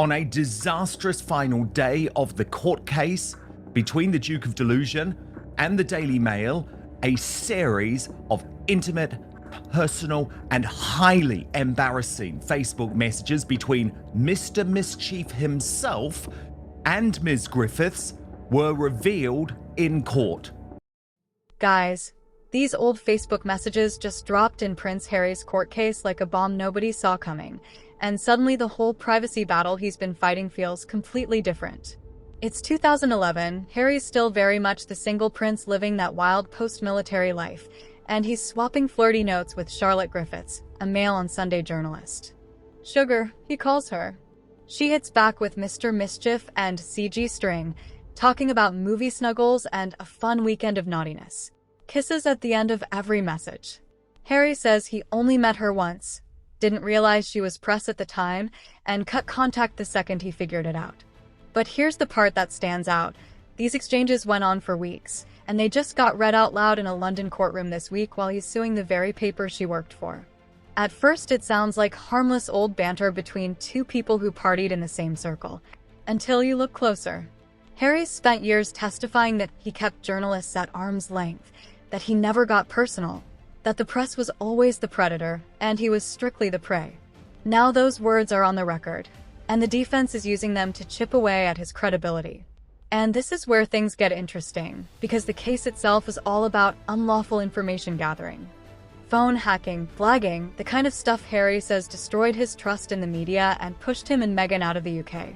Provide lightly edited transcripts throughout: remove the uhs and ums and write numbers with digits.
On a disastrous final day of the court case between the Duke of Delusion and the Daily Mail, a series of intimate, personal, and highly embarrassing Facebook messages between Mr. Mischief himself and Ms. Griffiths were revealed in court. Guys, these old Facebook messages just dropped in Prince Harry's court case like a bomb nobody saw coming, and suddenly the whole privacy battle he's been fighting feels completely different. It's 2011, Harry's still very much the single prince living that wild post-military life, and he's swapping flirty notes with Charlotte Griffiths, a Mail on Sunday journalist. Sugar, he calls her. She hits back with Mr. Mischief and CG String, talking about movie snuggles and a fun weekend of naughtiness. Kisses at the end of every message. Harry says he only met her once, didn't realize she was press at the time, and cut contact the second he figured it out. But here's the part that stands out. These exchanges went on for weeks, and they just got read out loud in a London courtroom this week while he's suing the very paper she worked for. At first it sounds like harmless old banter between two people who partied in the same circle. Until you look closer. Harry's spent years testifying that he kept journalists at arm's length, that he never got personal, that the press was always the predator, and he was strictly the prey. Now those words are on the record, and the defense is using them to chip away at his credibility. And this is where things get interesting, because the case itself is all about unlawful information gathering. Phone hacking, blagging, the kind of stuff Harry says destroyed his trust in the media and pushed him and Meghan out of the UK.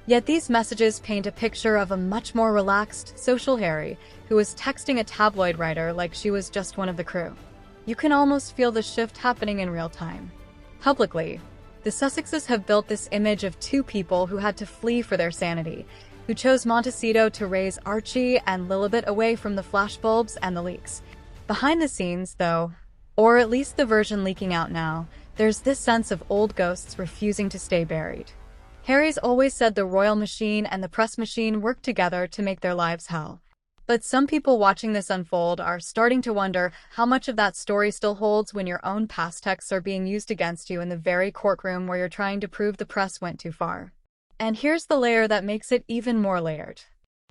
Yet these messages paint a picture of a much more relaxed, social Harry, who was texting a tabloid writer like she was just one of the crew. You can almost feel the shift happening in real time. Publicly, the Sussexes have built this image of two people who had to flee for their sanity, who chose Montecito to raise Archie and Lilibet away from the flashbulbs and the leaks. Behind the scenes, though, or at least the version leaking out now, there's this sense of old ghosts refusing to stay buried. Harry's always said the royal machine and the press machine work together to make their lives hell. But some people watching this unfold are starting to wonder how much of that story still holds when your own past texts are being used against you in the very courtroom where you're trying to prove the press went too far. And here's the layer that makes it even more layered.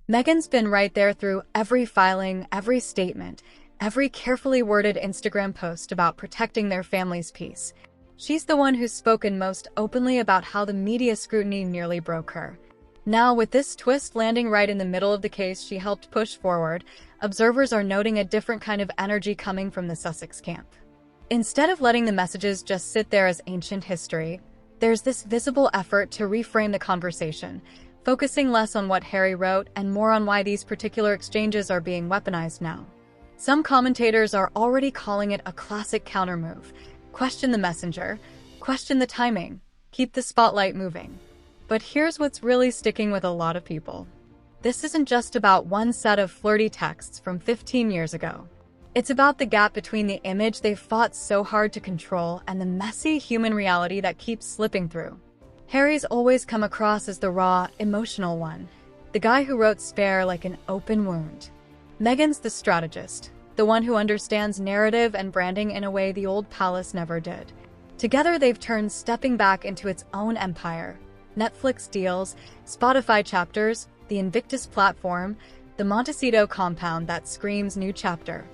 Meghan's been right there through every filing, every statement, every carefully worded Instagram post about protecting their family's peace. She's the one who's spoken most openly about how the media scrutiny nearly broke her. Now, with this twist landing right in the middle of the case she helped push forward, observers are noting a different kind of energy coming from the Sussex camp. Instead of letting the messages just sit there as ancient history, there's this visible effort to reframe the conversation, focusing less on what Harry wrote and more on why these particular exchanges are being weaponized now. Some commentators are already calling it a classic countermove. Question the messenger, question the timing, keep the spotlight moving. But here's what's really sticking with a lot of people. This isn't just about one set of flirty texts from 15 years ago. It's about the gap between the image they've fought so hard to control and the messy human reality that keeps slipping through. Harry's always come across as the raw, emotional one, the guy who wrote Spare like an open wound. Meghan's the strategist, the one who understands narrative and branding in a way the old palace never did. Together they've turned stepping back into its own empire. Netflix deals, Spotify chapters, the Invictus platform, the Montecito compound that screams new chapter.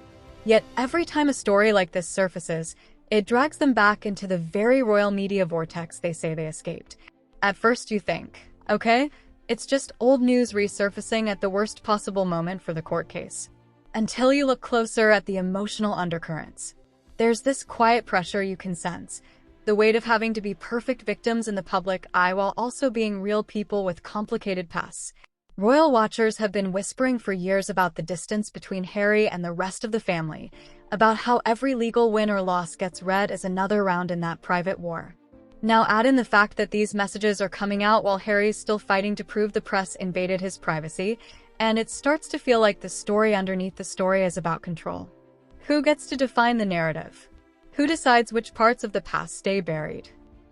Yet every time a story like this surfaces, it drags them back into the very royal media vortex they say they escaped. At first you think, okay, it's just old news resurfacing at the worst possible moment for the court case. Until you look closer at the emotional undercurrents. There's this quiet pressure you can sense, the weight of having to be perfect victims in the public eye while also being real people with complicated pasts. Royal watchers have been whispering for years about the distance between Harry and the rest of the family, about how every legal win or loss gets read as another round in that private war. Now add in the fact that these messages are coming out while Harry's still fighting to prove the press invaded his privacy, and it starts to feel like the story underneath the story is about control. Who gets to define the narrative? Who decides which parts of the past stay buried?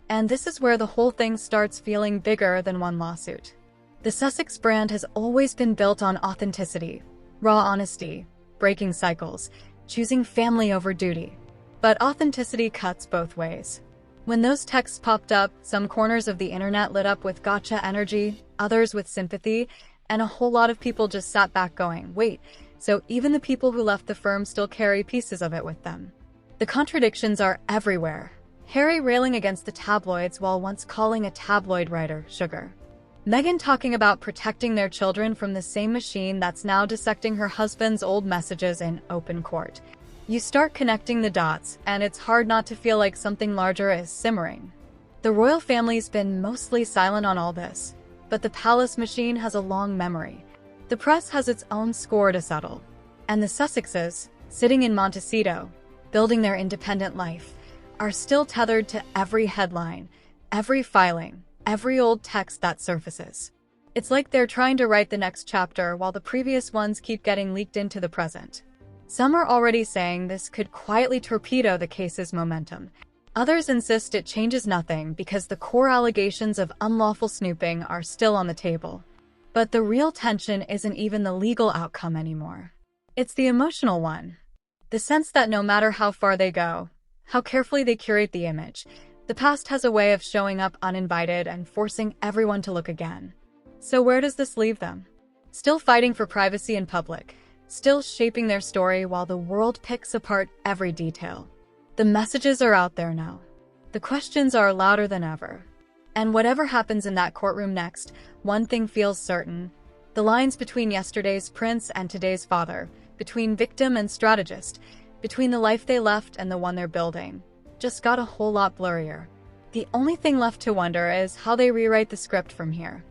And this is where the whole thing starts feeling bigger than one lawsuit. The Sussex brand has always been built on authenticity, raw honesty, breaking cycles, choosing family over duty. But authenticity cuts both ways. When those texts popped up, some corners of the internet lit up with gotcha energy, others with sympathy, and a whole lot of people just sat back going, wait, so even the people who left the firm still carry pieces of it with them. The contradictions are everywhere. Harry railing against the tabloids while once calling a tabloid writer sugar. Meghan talking about protecting their children from the same machine that's now dissecting her husband's old messages in open court. You start connecting the dots, and it's hard not to feel like something larger is simmering. The royal family's been mostly silent on all this, but the palace machine has a long memory. The press has its own score to settle. And the Sussexes, sitting in Montecito, building their independent life, are still tethered to every headline, every filing, every old text that surfaces. It's like they're trying to write the next chapter while the previous ones keep getting leaked into the present. Some are already saying this could quietly torpedo the case's momentum. Others insist it changes nothing because the core allegations of unlawful snooping are still on the table. But the real tension isn't even the legal outcome anymore. It's the emotional one. The sense that no matter how far they go, how carefully they curate the image, the past has a way of showing up uninvited and forcing everyone to look again. So where does this leave them? Still fighting for privacy in public, still shaping their story while the world picks apart every detail. The messages are out there now. The questions are louder than ever. And whatever happens in that courtroom next, one thing feels certain. The lines between yesterday's prince and today's father, between victim and strategist, between the life they left and the one they're building, just got a whole lot blurrier. The only thing left to wonder is how they rewrite the script from here.